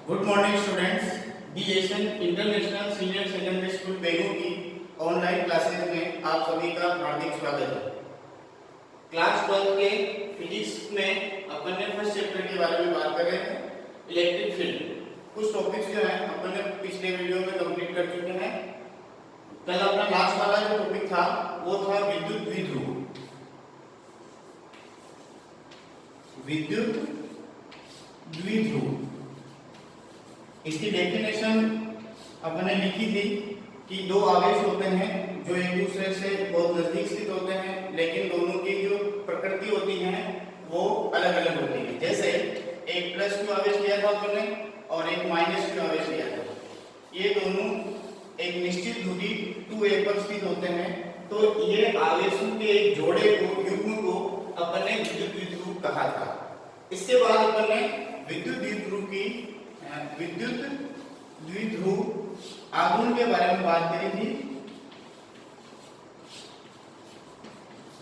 Good morning students. BSN international senior secondary school बेगू की online classes में आप सभी का हार्दिक स्वागत है। क्लास 12 के फिजिक्स में अपन ने फर्स्ट चैप्टर के बारे में बात कर रहे हैं, इलेक्ट्रिक फील्ड। कुछ टॉपिक्स जो हैं अपन ने पिछले वीडियो में कंप्लीट कर चुके हैं। कल अपना लास्ट वाला जो टॉपिक था वो था विद्युत द्विध्रुव। विद्युत द्विध्रुव इसकी डेफिनेशन अपन ने लिखी थी कि दो आवेश होते हैं जो एक दूसरे से बहुत नजदीक स्थित होते हैं, लेकिन दोनों की जो प्रकृति होती है वो अलग अलग होती है। जैसे एक प्लस क्यू आवेश लिया था अपन ने और एक माइनस क्यू आवेश लिया था। ये दोनों एक निश्चित दूरी 2a पर स्थित होते हैं, तो ये आवेशों के एक जोड़े को, युग्म को अपन ने विद्युत द्विध्रुव कहा था। इसके बाद अपन ने विद्युत द्विध्रुव आघूर्ण के बारे में बात करी थी।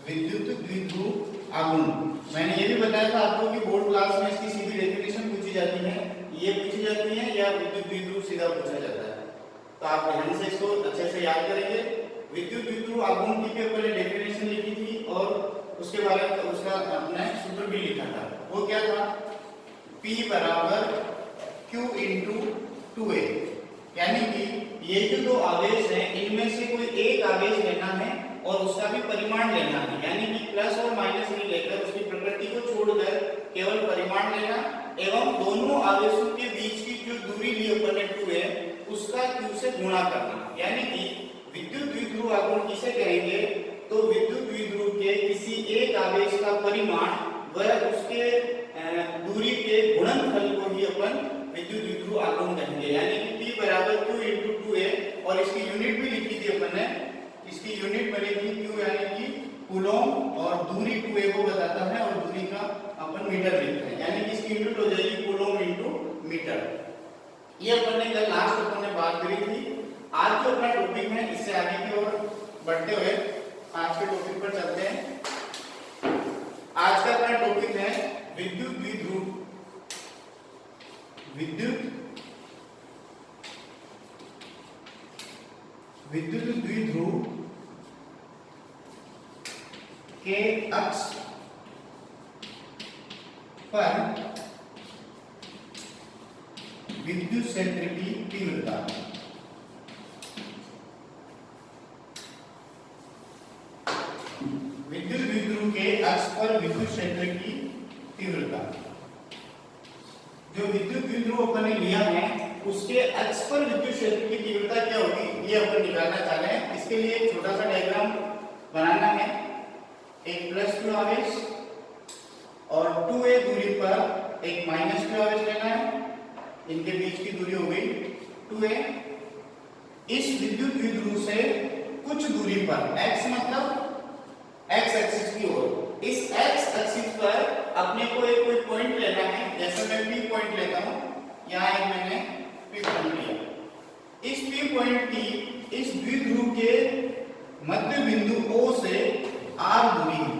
विद्युत द्विध्रुव आघूर्ण मैंने ये भी बताया था आपको कि बोर्ड क्लास में इसकी सीधी डेफिनेशन पूछी जाती है, ये पूछी जाती है या विद्युत द्विध्रुव सीधा पूछा जाता है, तो आप ध्यान से इसको अच्छे से याद करेंगे। विद्युत द्विध्रुव आघूर्ण की पहले डेफिनेशन लिखी थी और उसके बारे में उसका अपने सूत्र भी लिखा था। वो क्या था? P बराबर Q इंटू 2a, यानी कि ये जो दो आवेश हैं इनमें से कोई एक आवेश लेना है और उसका भी परिमाण लेना है, यानी कि प्लस और माइनस नहीं लेकर उसकी प्रकृति को छोड़कर केवल परिमाण लेना एवं दोनों आवेशों के बीच की जो दूरी ली अपन ने 2a उसका Q से गुणा करना। यानी कि विद्युत द्विध्रुव आघूर्ण किसे कहेंगे? तो विद्युत द्विध्रुव के किसी एक आवेश का परिमाण वह उसके दूरी के गुणनफल को ही अपन विद्युत द्विध्रुव आघूर्ण कहेंगे। यानी कि P बराबर Q इंटू 2a, और इसकी यूनिट भी लिखी थी अपन ने। इसकी यूनिट बनी थी Q यानी कि कूलॉम, और दूरी 2a को बताता है और दूरी का अपन मीटर लिखते हैं, यानी कि इसकी यूनिट हो जाएगी कूलॉम इंटू मीटर। ये अपन ने कल लास्ट अपन ने बात करी थी। आज जो अपना टॉपिक है इससे आगे की ओर बढ़ते हुए आज के टॉपिक पर चलते हैं। आज का अपना टॉपिक है विद्युत द्विध्रुव। विद्युत द्विध्रुव के अक्ष पर विद्युत क्षेत्र की तीव्रता। विद्युत द्विध्रुव के अक्ष पर विद्युत क्षेत्र की तीव्रता। जो विद्युत द्विध्रुव अपन ने लिया है उसके अक्ष पर विद्युत क्षेत्र की तीव्रता क्या होगी ये अपन निकालना चाह रहे हैं। इसके लिए एक छोटा सा डायग्राम बनाना है। एक प्लस क्यू आवेश और 2a दूरी पर एक माइनस क्यू आवेश लेना है। इनके बीच की दूरी हो गई 2a। इस विद्युत द्विध्रुव से कुछ दूरी पर x मतलब x एक्सिस की ओर, इस x एक्सिस पर अपने को एक कोई पॉइंट लेना है। जैसे मैं P पॉइंट लेता हूं, यहां एक मैंने P पॉइंट लिया। इस P पॉइंट की इस द्विध्रुव के मध्य बिंदु O से r दूरी है।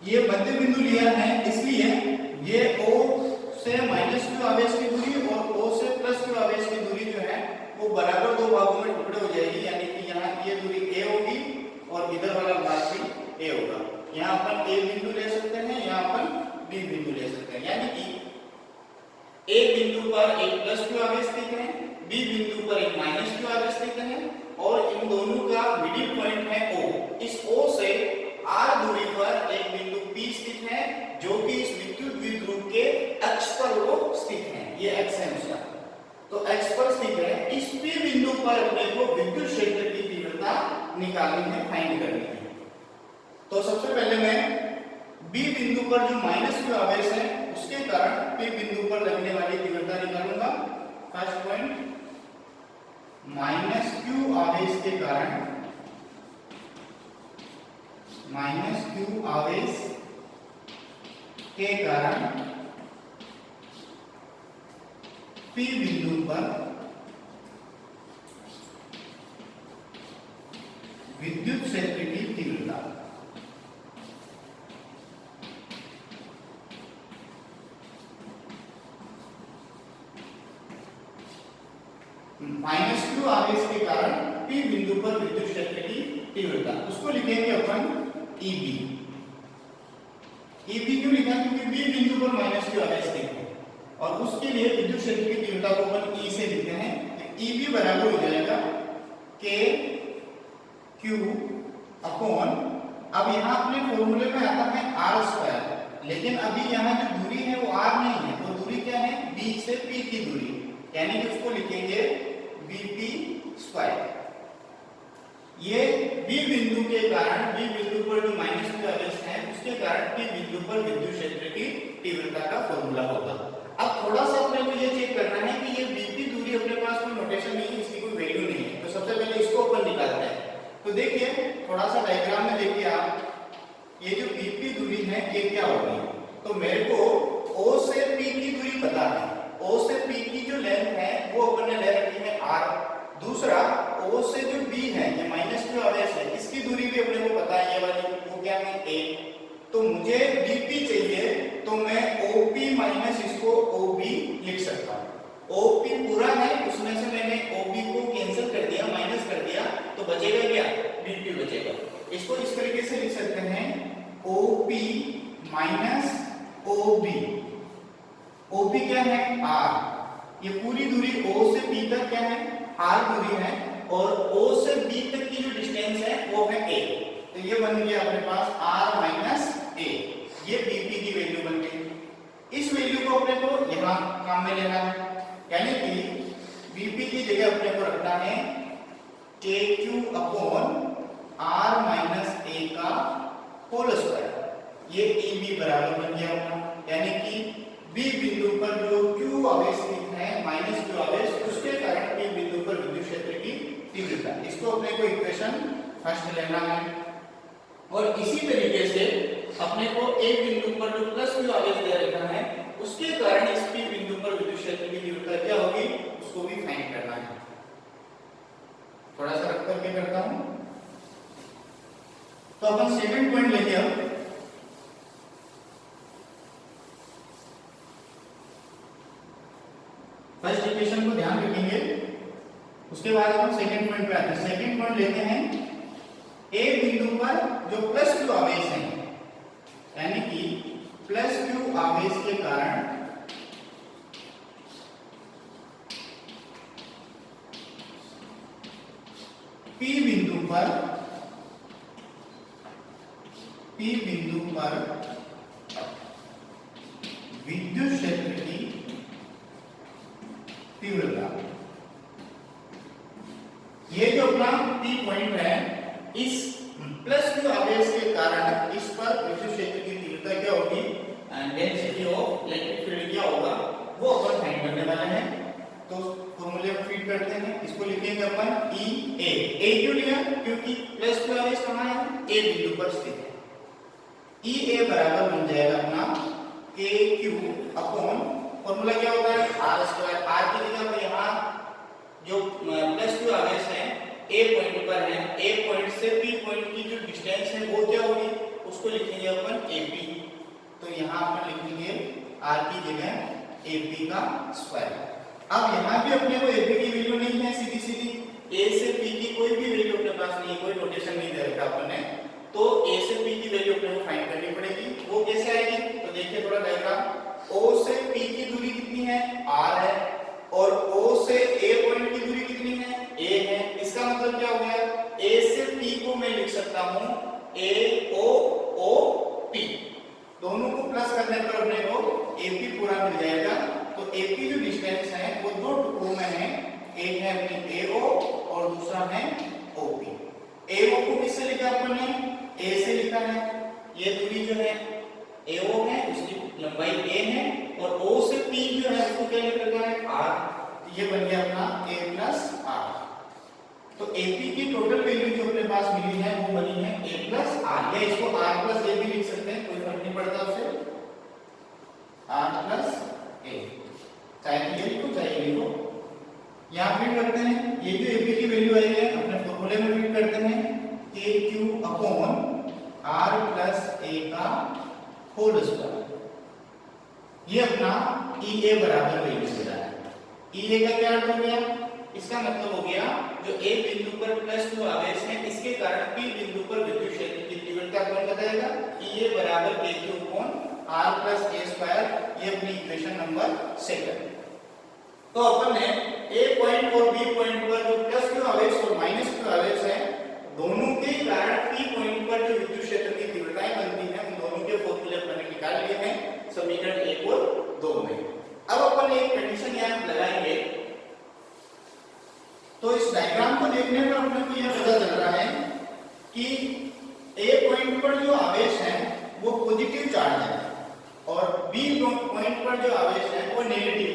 ये मध्य बिंदु लिया है इसलिए ये O से माइनस क्यू आवेश की दूरी और O से प्लस क्यू आवेश की दूरी जो है वो बराबर दो भागों में टुकड़े हो जाएगी। यानी कि यहाँ ये दूरी a होगी और इधर वाला भाग भी a होगा। यहाँ अपन a बिंदु ले सकते हैं, यहाँ अपन b बिंदु ले सकते हैं। यानी कि a बिंदु पर एक प्लस क्यू आवेश स्थित है, b बिंदु पर एक माइनस क्यू आवेश स्थित है और इन दोनों का मिडिल पॉइंट है O। इस O से r दूरी पर एक बिंदु P स्थित है जो कि इस विद्युत द्विध्रुव के अक्ष पर वो स्थित है। ये अक्ष है उसका, तो x पर स्थित है। इस P बिंदु पर अपने को विद्युत क्षेत्र की तीव्रता निकालनी है, फाइंड करनी है। तो सबसे पहले मैं B बिंदु पर जो माइनस क्यू आवेश है उसके कारण P बिंदु पर लगने वाली तीव्रता निकालूंगा। फर्स्ट पॉइंट, माइनस क्यू आवेश के कारण P बिंदु पर विद्युत क्षेत्र की तीव्रता। -q आवेश के कारण p बिंदु पर विद्युत क्षेत्र की तीव्रता, उसको लिखेंगे अपन EB। EB क्यों लिखा? क्योंकि B बिंदु पर -q आवेश स्थित है और उसके लिए विद्युत क्षेत्र की तीव्रता को अपन E से लिखते हैं। EB बराबर हो जाएगा KQ अपॉन, अब यहाँ अपने फॉर्मूले में आता है r², लेकिन अभी यहाँ जो दूरी है वो r नहीं है, वो दूरी क्या है? B से P की दूरी, यानी कि उसको लिखेंगे Bp²। ये B बिंदु के कारण, B बिंदु पर जो -q आवेश है उसके कारण P बिंदु पर विद्युत क्षेत्र की तीव्रता का फॉर्मूला होगा। अब थोड़ा सा अपने को ये चेक करना है कि ये Bp दूरी अपने पास कोई नोटेशन नहीं है, इसकी कोई वैल्यू नहीं है, तो सबसे पहले इसको अपन निकालते हैं। तो देखिए थोड़ा सा डायग्राम में देखिए आप, ये जो Bp दूरी है ये क्या होगी? तो मेरे को O से P की दूरी पता है, O से P की जो लेंथ है वो अपन ने ले रखी है r। दूसरा O से जो B है, ये -q आवेश है, इसकी दूरी भी अपने को पता है, ये वाली वो क्या है? a। तो मुझे Bp चाहिए, तो मैं OP माइनस इसको OB लिख सकता हूँ। OP पूरा है, उसमें से मैंने OB को कैंसिल कर दिया, माइनस कर दिया, तो बचेगा क्या? Bp बचेगा। इसको इस तरीके से लिख सकते हैं OP माइनस OB। OP क्या है? r। ये पूरी दूरी O से P तक क्या है? r दूरी है, और O से B तक की जो डिस्टेंस है वो है a। तो ये बन गया अपने पास r माइनस a, ये Bp की वैल्यू बन गई। इस वैल्यू को अपने को यहाँ काम में लेना है, यानी कि Bp की जगह अपने को रखना है KQ upon r minus a का होल स्क्वायर। ये EB बराबर बन गया अपना, यानी कि B बिंदु पर जो Q आवेश स्थित है, -q आवेश, उसके कारण P बिंदु पर विद्युत क्षेत्र की तीव्रता। इसको अपने को इक्वेशन फर्स्ट लेना है। और इसी तरीके से अपने को A बिंदु पर जो +q आवेश दे रखा है उसके कारण इस P बिंदु पर विद्युत क्षेत्र की तीव्रता क्या होगी उसको भी फाइंड करना है। थोड़ा सा रख करके करता हूं। तो अपन सेकंड पॉइंट लेंगे। अब फर्स्ट इक्वेशन को ध्यान रखेंगे, उसके बाद हम सेकंड पॉइंट पे आते हैं। सेकंड पॉइंट लेते हैं A बिंदु पर जो +q आवेश है, यानी कि +q आवेश के कारण P बिंदु पर विद्युत क्षेत्र की तीव्रता। ये जो अपना P पॉइंट है, इस +q आवेश के कारण इस पर विद्युत क्षेत्र की तीव्रता क्या होगी, डेंसिटी ऑफ इलेक्ट्रिक फील्ड क्या होगा वो अपन फाइंड करने वाले हैं। तो फॉर्मूले में फीड करते हैं, इसको लिखेंगे अपन EA। A क्यों लिया? क्योंकि +q आवेश कहां है? A बिंदु पर स्थित है। EA बराबर बन जाएगा अपना KQ अपॉन, फॉर्मूला क्या होता है? r²। r की जगह पर यहाँ जो +q आवेश है A पॉइंट पर है, A पॉइंट से P पॉइंट की जो डिस्टेंस है वो क्या होगी उसको लिखेंगे अपन AP। तो यहाँ अपन लिखेंगे r की जगह AP का स्क्वायर। अब यहाँ भी अपने को AP की वैल्यू नहीं है, सीधी सीधी A से P की कोई भी वैल्यू अपने पास नहीं है, कोई नोटेशन नहीं दे रखा अपन ने, तो A से P की वैल्यू अपने को फाइंड करनी पड़ेगी। वो कैसे आएगी? तो देखिए थोड़ा डायग्राम, O से P की दूरी कितनी है? r है, और O से A पॉइंट की दूरी कितनी है? a है। इसका मतलब क्या हो गया? A से P को मैं लिख सकता हूं AOP, दोनों को प्लस करने पर अपने को AP पूरा मिल जाएगा। तो AP जो डिस्टेंस है वो दो टुकड़ों में है, एक है अपनी AO और दूसरा है OP। AO को किससे लिखा अपन ने? A से लिखा है, ये दूरी जो है AO है, उसकी लंबाई A है, और O से P जो है उसको क्या लिख रखा है? R। ये बन गया अपना A प्लस R। तो AP की टोटल वैल्यू जो अपने पास मिली है वो बनी है A प्लस R, या इसको R प्लस A भी लिख सकते हैं, कोई फर्क नहीं पड़ता उससे, R प्लस A, चाहे ये लिखो चाहे लिखो। यहाँ फिट करते हैं, ये जो AP की वैल्यू आई है अपने फॉर्मूले में फिट करते हैं KQ upon R plus A का होल स्क्वायर। ये अपना EA बराबर वैल्यू दे रहा है। EA का क्या अर्थ हो गया? इसका मतलब हो गया जो ए बिंदु पर +2 आवेश है इसके कारण पी बिंदु पर विद्युत क्षेत्र की तीव्रता कौन बताएगा? E बराबर kq upon r plus a square. ये अपनी इक्वेशन नंबर 2। तो अपन ने ए पॉइंट और बी पॉइंट पर जो +q आवेश और -q आवेश है दोनों के कारण पी पॉइंट पर जो विद्युत क्षेत्र की तीव्रताएं बनती हैं उन दोनों के फॉर्मूले अपन ने निकाल लिए हैं समीकरण 1 और 2 में। अब अपन एक कंडीशन यहां लगाएंगे। तो इस डायग्राम को देखने पर अपने को यह पता चल रहा है कि ए पॉइंट पर जो आवेश है वो पॉजिटिव चार्ज है और बी पॉइंट पर जो आवेश है वो नेगेटिव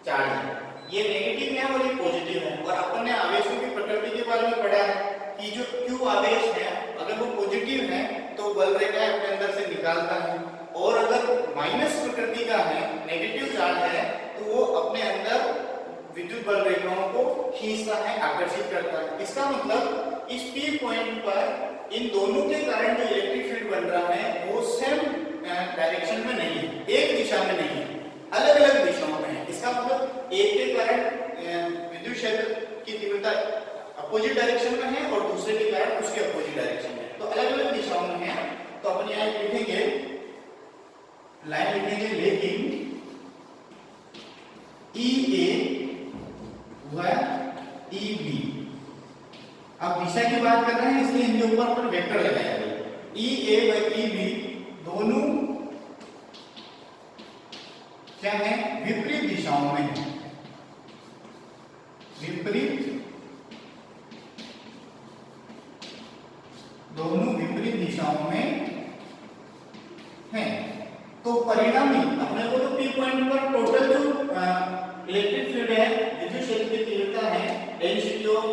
चार्ज है। ये नेगेटिव है और ये पॉजिटिव है। और अपन ने आवेशों की प्रकृति के बारे में पढ़ा है कि जो Q आवेश है अगर वो पॉजिटिव है तो बल रेखा अपने अंदर से निकालता है और अगर माइनस प्रकृति का है नेगेटिव चार्ज है तो वो अपने अंदर विद्युत बल रेखाओं को खींचता है, आकर्षित करता है। इसका मतलब इस P पॉइंट पर इन दोनों के कारण जो इलेक्ट्रिक फील्ड बन रहा है वो सेम डायरेक्शन में नहीं है, एक दिशा में नहीं है, अलग अलग दिशाओं में है। इसका मतलब एक के कारण विद्युत क्षेत्र की तीव्रता अपोजिट डायरेक्शन में है और दूसरे के कारण उसके अपोजिट डायरेक्शन में, तो अलग अलग दिशाओं में है। तो अपन यहाँ लिखेंगे, लाइन लिखेंगे, लेकिन EA व EB, अब दिशा की बात कर रहे हैं इसलिए इनके ऊपर अपन वेक्टर लगाएंगे। EA व EB दोनों क्या है? विपरीत दिशाओं में है, विपरीत, दोनों विपरीत दिशाओं में हैं। तो परिणामी अपने को तो P पॉइंट पर टोटल जो इलेक्ट्रिक फील्ड है, विद्युत क्षेत्र की तीव्रता है, डेंसिटी ऑफ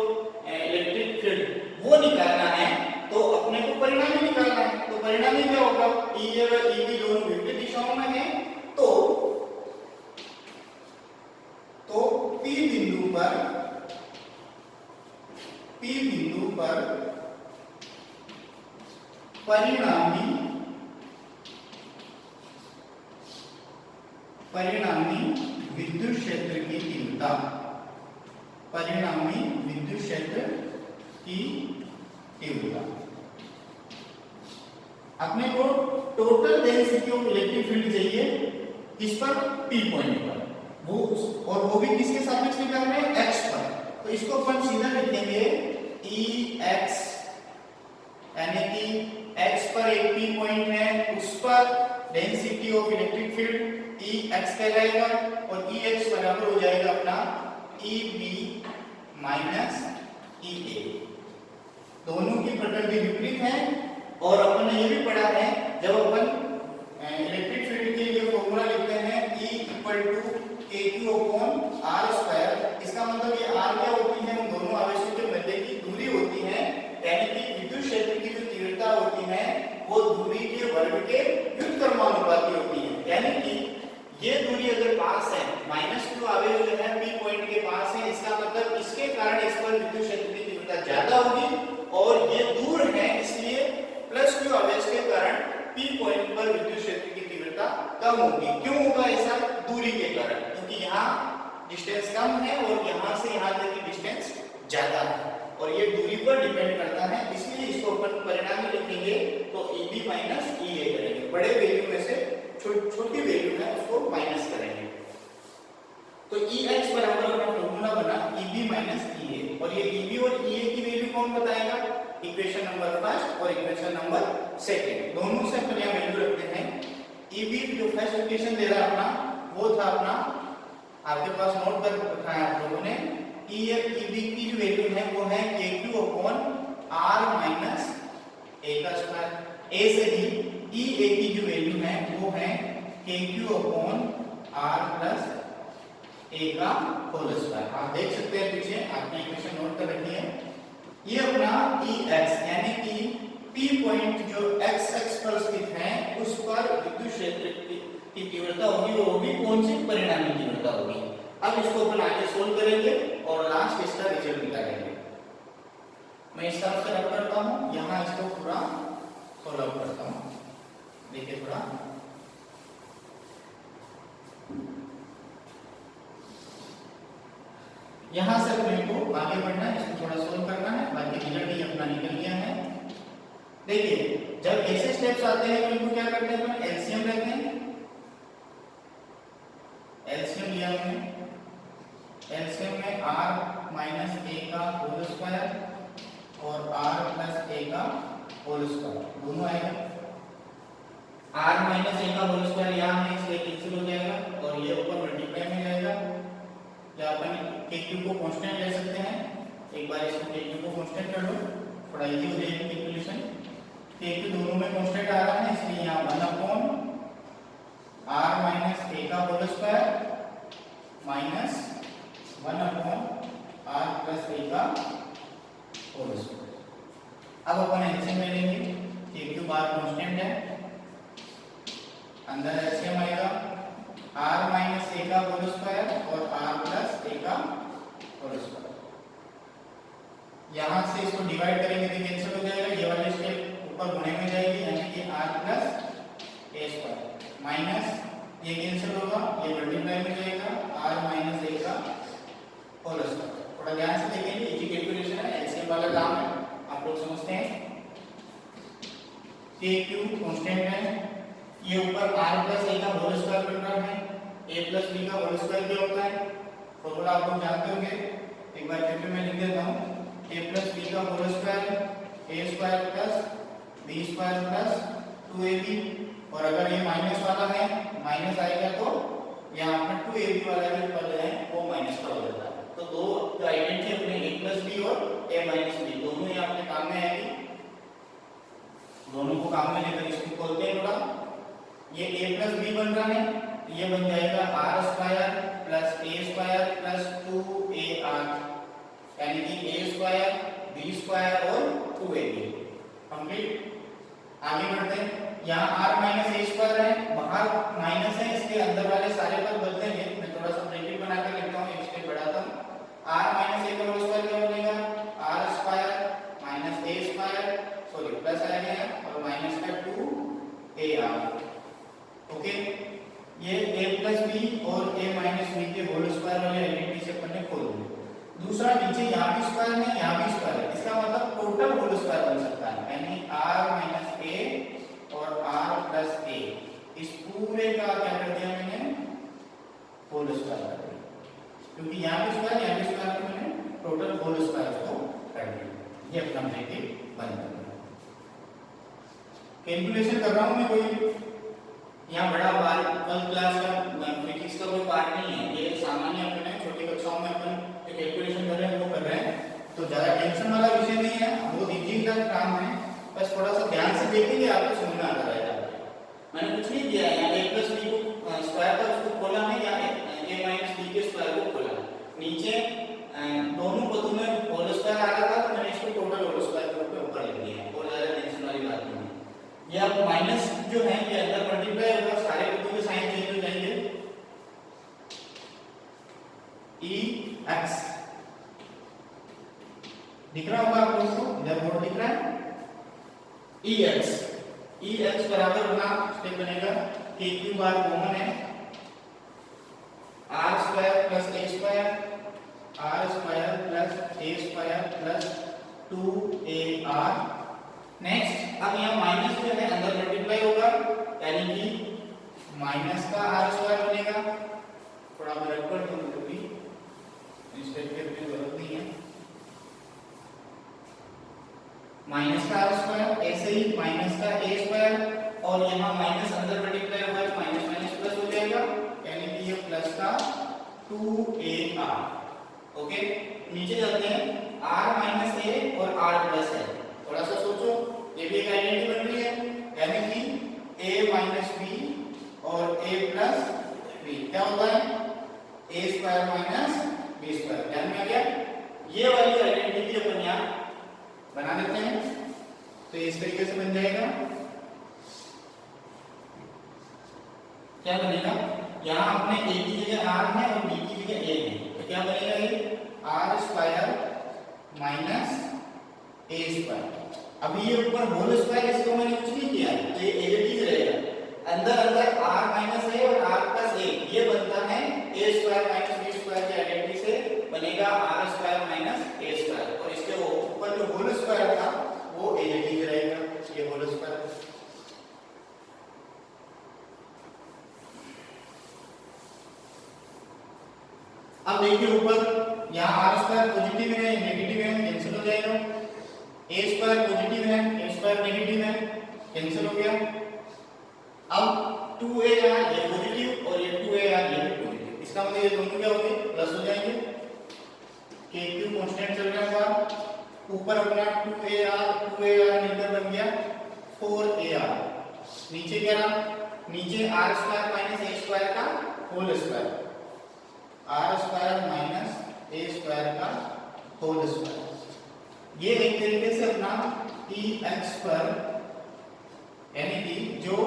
इलेक्ट्रिक फील्ड वो निकालना है। तो अपने को परिणामी निकालना है। तो परिणामी क्या होगा? EA व EB दोनों विपरीत दिशाओं में हैं। तो P बिंदु पर परिणामी विद्युत क्षेत्र की तीव्रता, परिणामी विद्युत क्षेत्र की तीव्रता, अपने को total density of electric field चाहिए किस पर? P पॉइंट पर, वो और वो भी किसके सापेक्ष निकाल रहे हैं? x पर। तो इसको अपन सीधा लिखेंगे Ex, यानी कि x पर एक P पॉइंट है, उस पर density of electric field Ex कहलाएगा और Ex बराबर हो जाएगा अपना EB माइनस EA। दोनों की प्रकृति विपरीत है और अपन ने ये भी पढ़ा है जब अपन इलेक्ट्रिक फील्ड के लिए फॉर्मूला लिखते हैं E equal to kq upon r square. इसका मतलब ये r क्या होती है? उन दोनों आवेशों के मध्य की दूरी होती है, यानी कि विद्युत क्षेत्र की जो तीव्रता होती है वो दूरी के वर्ग के व्युत्क्रमानुपाती होती है। यानी कि ये दूरी अगर पास है, -2 आवेश जो है P पॉइंट के पास है, इसका मतलब इसके कारण इस पर विद्युत क्षेत्र की तीव्रता ज्यादा होगी और ये दूर है इसलिए +q आवेश के कारण P पॉइंट पर विद्युत क्षेत्र की तीव्रता कम होगी। क्यों होगा ऐसा? दूरी के कारण, क्योंकि यहाँ डिस्टेंस कम है और यहाँ से यहाँ तक की डिस्टेंस ज्यादा है और ये दूरी पर डिपेंड करता है। इसलिए इसको अपन परिणामी लिखेंगे तो EB माइनस EA करेंगे। बड़े वैल्यू में से छोटी वैल्यू है उसको माइनस करेंगे। तो Ex बराबर अपना फॉर्मूला बना EB माइनस EA, और ये EB और EA की वैल्यू कौन बताएगा? इक्वेशन नंबर 1 और इक्वेशन नंबर 2 दोनों से अपन यहाँ वैल्यू रखते हैं। EB जो फर्स्ट इक्वेशन दे रहा अपना वो था अपना, आपके पास नोट कर रखा है आप लोगों ने। EB की जो वैल्यू है वो है kq upon r minus a का स्क्वायर। a से ही EA की जो वैल्यू है वो है kq upon r plus a का होल स्क्वायर। आप देख सकते हैं पीछे आपने इक्वेशन नोट कर रखी है। ये अपना Ex यानी कि P पॉइंट जो x अक्ष पर स्थित है उस पर विद्युत क्षेत्र की तीव्रता होगी, वो होगी कौन सी? परिणामी तीव्रता होगी। अब इसको अपन आगे सोल्व करेंगे और लास्ट इसका रिजल्ट निकालेंगे। मैं इस तरफ से रब करता हूँ, यहाँ इसको पूरा सोल्व करता हूँ। देखिए थोड़ा यहाँ से अपने को आगे बढ़ना है, इसको थोड़ा सोल्व करना है, बाकी रिजल्ट ही अपना निकल गया है। देखिए जब ऐसे स्टेप्स आते हैं तो इनको क्या करते हैं अपन एलसीएम लेते हैं। एलसीएम लिया हमने, एलसीएम में r माइनस a का होल स्क्वायर और r प्लस a का होल स्क्वायर दोनों आएगा। r माइनस a का होल स्क्वायर यहाँ है इसलिए कैंसिल हो जाएगा और ये ऊपर मल्टीप्लाई में जाएगा। या अपन kq को कांस्टेंट ले सकते हैं, एक बार इसको kq को कांस्टेंट कर लो, थोड़ा इजी हो जाएगी कैलकुलेशन। kq दोनों में कांस्टेंट आ रहा है इसलिए यहाँ 1 अपॉन r माइनस a का whole square minus 1 upon r plus a का होल स्क्वायर। अब अपन एलसीएम ले लेंगे, kq बार कांस्टेंट है, अंदर एलसीएम आएगा r माइनस a का होल स्क्वायर और r प्लस a का होल स्क्वायर। यहाँ से इसको डिवाइड करेंगे तो कैंसिल हो जाएगा, ये वाली स्टेप ऊपर गुणे में जाएगी यानी कि r plus a square minus ये कैंसिल होगा, ये मल्टीप्लाई में जाएगा r माइनस a का होल स्क्वायर। थोड़ा ध्यान से देखेंगे, इजी कैलकुलेशन है, एलसीएम वाला काम है, आप लोग समझते हैं। kq कांस्टेंट है, ये ऊपर r प्लस a का होल स्क्वायर बन रहा है, a प्लस b का होल स्क्वायर क्या होता है फॉर्मूला आप लोग जानते होंगे, एक बार फिर मैं लिख देता हूं। a प्लस b का whole square a square plus b square plus 2ab, और अगर ये माइनस वाला है माइनस आएगा तो यहाँ अपना 2ab वाला भी पद है वो माइनस का हो जाता है। तो दो आइडेंटिटी अपने a प्लस b और a माइनस b दोनों ही अपने काम में आएगी। दोनों को काम में लेकर इसको खोलते हैं थोड़ा। ये a प्लस b बन रहा है, ये बन जाएगा r square plus a square plus 2ar, यानी कि a स्क्वायर b स्क्वायर और 2ab कंप्लीट। आगे बढ़ते हैं, यहाँ r माइनस a स्क्वायर है, बाहर माइनस है इसके अंदर वाले सारे पद बदलेंगे। मैं थोड़ा सा ब्रैकेट बनाकर लिखता हूँ, एक स्टेप बढ़ाता हूँ। r माइनस a का होल स्क्वायर क्या बनेगा, r square minus a square sorry plus आएगा और माइनस का 2ar। ओके, ये a प्लस b और a माइनस b के होल स्क्वायर वाले आइडेंटिटी से अपन ने खोल दिया। दूसरा नीचे यहाँ भी स्क्वायर है यहाँ भी स्क्वायर है, इसका मतलब टोटल होल स्क्वायर बन सकता है, यानी r माइनस a और r प्लस a, इस पूरे का क्या कर दिया मैंने होल स्क्वायर कर दिया, क्योंकि यहाँ भी स्क्वायर तो मैंने टोटल होल स्क्वायर को कर दिया। ये अपना ब्रैकेट बंद कर दिया। कैलकुलेशन कर रहा हूँ मैं, कोई यहाँ बड़ा बार 12th क्लास का फिजिक्स का कोई पार्ट नहीं है, ये सामान्य अपने छोटी कक्षाओं में अपन जो कैलकुलेशन कर रहे हैं वो कर रहे हैं, तो ज्यादा टेंशन वाला विषय नहीं है, बहुत इजी का काम है, बस थोड़ा सा ध्यान से देखेंगे आपको समझ में आता रहेगा। मैंने कुछ नहीं किया है, यहाँ a प्लस b को स्क्वायर था उसको खोला है या a माइनस b के स्क्वायर को खोला है। नीचे दोनों पदों में होल स्क्वायर आ रहा था तो मैंने इसको टोटल होल स्क्वायर के ऊपर लिख दिया है, और ज्यादा टेंशन वाली बात नहीं है। ये अब माइनस जो है ये अंदर मल्टीप्लाई होगा, सारे पदों के साइन चेंज हो जाएंगे। ex दिख रहा होगा आप लोगों को, इधर बोर्ड दिख रहा है, ex बराबर होना स्टेप बनेगा kq बार कॉमन है, r square plus a square, r square plus a square plus 2ar। Next अब यहाँ माइनस जो है अंदर मल्टीप्लाई होगा, यानी कि माइनस का r स्क्वायर बनेगा, थोड़ा ब्रेक कर दूं क्योंकि इस स्टेप के लिए जरूरत नहीं है। माइनस का r स्क्वायर, ऐसे ही माइनस का a स्क्वायर, और यहाँ माइनस अंदर मल्टीप्लाई होगा तो माइनस माइनस प्लस हो जाएगा, यानी कि ये प्लस का 2ar। ओके, नीचे जाते हैं, r माइनस a और r प्लस है, थोड़ा सा सोचो, ये भी एक आइडेंटिटी बन रही है, यानी कि a माइनस b और a प्लस b क्या होता है a square minus b square. ध्यान में आ गया, ये वाली आइडेंटिटी अपन यहाँ बना देते हैं, तो इस तरीके से बन जाएगा। क्या बनेगा, यहाँ अपने a की जगह r है और b की जगह a है, तो क्या बनेगा ये r square minus a square. अभी ये ऊपर होल स्क्वायर, इसको मैंने कुछ नहीं किया, तो ये एज इट इज रहेगा। अंदर अंदर r माइनस a और r प्लस a, ये बनता है a square minus b square की आइडेंटिटी से बनेगा स्क्वायर था वो ए टी रहेगा, ये होल स्क्वायर। अब देखिए ऊपर यहाँ आर स्क्वायर पॉजिटिव है नेगेटिव है, कैंसिल हो जाएगा। ए स्क्वायर पॉजिटिव है ए स्क्वायर नेगेटिव है, कैंसिल हो गया। अब 2a ये पॉजिटिव और ये 2a ये पॉजिटिव, इसका मतलब ये दोनों क्या होंगे प्लस हो जाएंगे। k q कांस्टेंट चल रहा है, ऊपर अपना 2ar मिलकर बन गया 4ar, नीचे क्या रहा, नीचे r square minus a square का whole square, r square minus a square का होल स्क्वायर। ये एक तरीके से अपना Ex पर यानी कि जो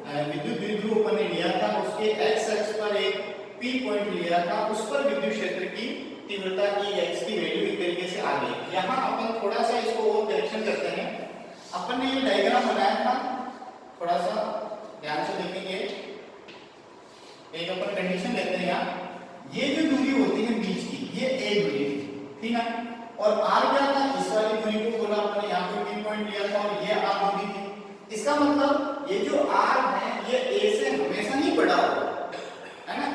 विद्युत द्विध्रुव अपन ने लिया था उसके x अक्ष पर एक P पॉइंट लिया था, उस पर विद्युत क्षेत्र की तीव्रता Ex की वैल्यू एक तरीके से आ गई। यहाँ अपन थोड़ा सा इसको और करेक्शन करते हैं। अपन ने ये डायग्राम बनाया था, थोड़ा सा ध्यान से देखेंगे। एक अपन कंडीशन लेते हैं यहाँ, ये जो दूरी होती है बीच की ये a दूरी थी, ठीक है, और r क्या था, इस वाली दूरी को बोला अपने यहाँ पे P पॉइंट लिया था और ये r दूरी थी। इसका मतलब ये जो r है ये a से हमेशा नहीं बड़ा होगा, है ना,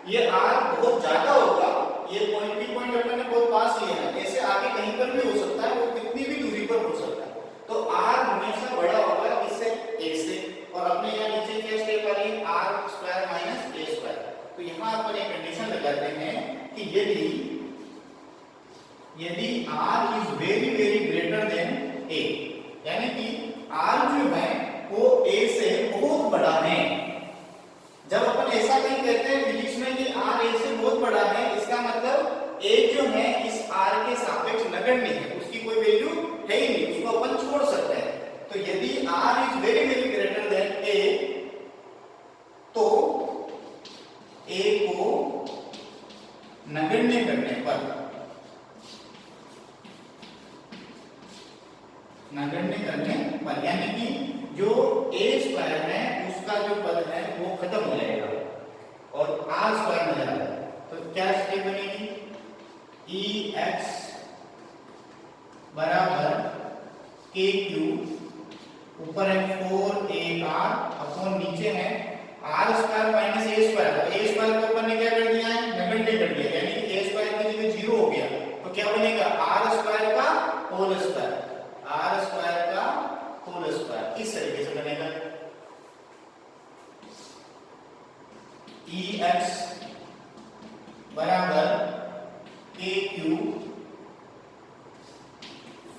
ये r बहुत ज्यादा होगा। ये पॉइंट P पॉइंट अपन ने बहुत पास लिया है, ऐसे आगे कहीं पर भी हो सकता है, वो कितनी भी दूरी पर हो सकता है, तो r हमेशा बड़ा होगा इससे a से। और अपने यहाँ नीचे क्या स्टेप आ रही है r square minus a square. तो यहाँ अपन एक कंडीशन लगाते हैं कि यदि r is very very greater than a, यानी कि r जो है वो a से बहुत बड़ा है। जब अपन ऐसा कहीं कहते हैं फिजिक्स में कि r a से बहुत बड़ा है, इसका मतलब a जो है इस r के सापेक्ष नगण्य है, उसकी कोई वैल्यू है ही नहीं, उसको अपन छोड़ सकते हैं। तो यदि r is very very greater than a, तो a को नगण्य करने पर यानी कि जो a स्क्वायर है उसका जो पद है वो खत्म हो जाएगा और r स्क्वायर नजर आ जाएगा। तो क्या स्टेप बनेगी, Ex बराबर kq, ऊपर है 4ar अपॉन नीचे है r square minus a square. a square को अपन ने क्या कर दिया है, नगण्य कर दिया, यानी कि a स्क्वायर की जगह 0 हो गया, तो क्या बनेगा r स्क्वायर का होल स्क्वायर, r स्क्वायर का होल स्क्वायर। इस तरीके से बनेगा Ex बराबर kq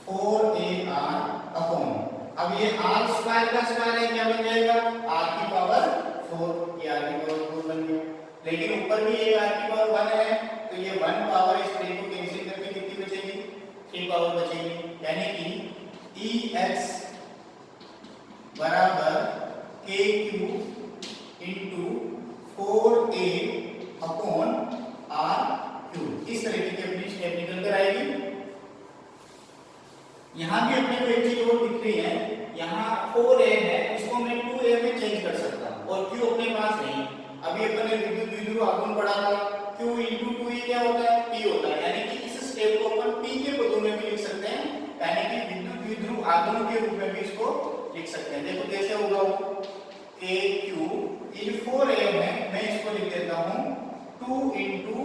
4ar अपॉन, अब ये r स्क्वायर का स्क्वायर है, क्या बन जाएगा r की पावर 4, ये r की पावर 4 बन गया। लेकिन ऊपर भी एक r की पावर 1 है, तो ये 1 पावर इस 3 को कैंसिल करके कितनी बचेगी, 3 पावर बचेगी, यानी कि Ex बराबर kq into 4a upon r3। इस तरीके की अपनी स्टेप निकल कर आएगी। यहाँ भी अपने को एक चीज और दिख रही है, यहाँ 4a है, इसको मैं 2a में चेंज कर सकता हूँ और q अपने पास नहीं। अभी अपन ने विद्युत द्विध्रुव आघूर्ण पढ़ा था, q इंटू 2a क्या होता है, p होता है, यानी कि इस स्टेप को अपन p के पदों में भी लिख सकते हैं, यानी कि विद्युत द्विध्रुव आघूर्ण के रूप में भी इसको लिख सकते हैं। देखो कैसे होगा, kq ये 4a है, मैं इसको लिख देता हूँ 2 इंटू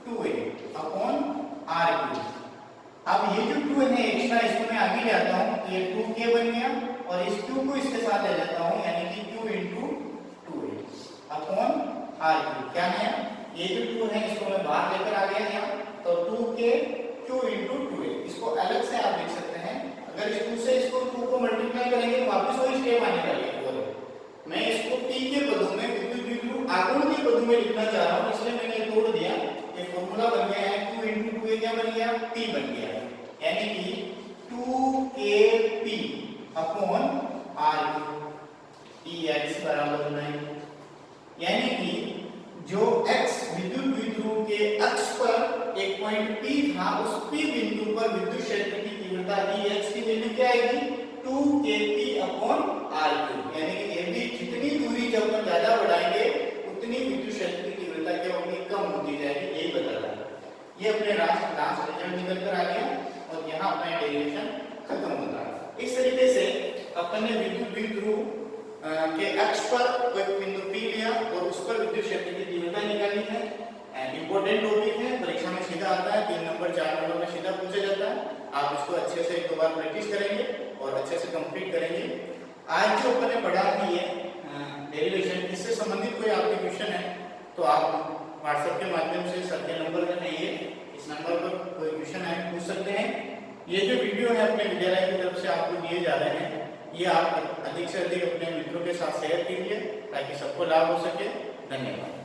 2a अपॉन r3। अब ये जो 2 है एक्स्ट्रा, इसको मैं आगे ले आता हूँ, तो ये 2k बन गया और इस 2 को इसके साथ ले जाता हूँ, यानी कि q into 2a upon r3। क्या है, ये जो 2 है इसको मैं बाहर लेकर आ गया यहाँ, तो 2k q इंटू 2a, इसको अलग से आप लिख सकते हैं। अगर इस 2 से इसको 2 को मल्टीप्लाई करेंगे तो वापस वही स्टेप आने वाली है। मैं इसको p के पदों में विद्युत द्विध्रुव आघूर्ण के पदों में लिखना चाह रहा हूँ, इसलिए मैंने तोड़ दिया। ये फॉर्मूला बन गया है q इंटू 2a, क्या बन गया, p बन गया, यानी कि 2kp अपॉन r3। Ex बराबर बनाएंगे, यानी कि जो x विद्युत द्विध्रुव के अक्ष पर एक पॉइंट p था, उस p बिंदु पर विद्युत क्षेत्र की तीव्रता Ex की वैल्यू क्या आएगी, 2kp अपॉन r3। यानी कि यदि जितनी दूरी जब हम ज्यादा बढ़ाएंगे उतनी विद्युत क्षेत्र की तीव्रता क्या होगी, कम होती जाएगी, यही बता रहा है। ये अपने लास्ट रिजल्ट निकल कर आ गया और यहाँ अपना डेरिवेशन खत्म होता है। इस तरीके से अपन ने विद्युत द्विध्रुव के अक्ष पर कोई बिंदु P लिया और उस पर विद्युत क्षेत्र की तीव्रता निकाली है। इंपॉर्टेंट टॉपिक है, परीक्षा में सीधा आता है, 3 नंबर 4 नंबर में सीधा पूछा जाता है। आप इसको अच्छे से एक दो बार प्रैक्टिस करेंगे और अच्छे से कंप्लीट करेंगे। आज जो अपन ने पढ़ा है ये डेरिवेशन, इससे संबंधित कोई आपके क्वेश्चन है तो आप व्हाट्सएप के माध्यम से सर के नंबर पर है, इस नंबर पर कोई क्वेश्चन है पूछ सकते हैं। ये जो वीडियो है अपने विद्यालय की तरफ से आपको दिए जा रहे हैं, ये आप अधिक से अधिक अपने मित्रों के साथ शेयर कीजिए ताकि सबको लाभ हो सके। धन्यवाद।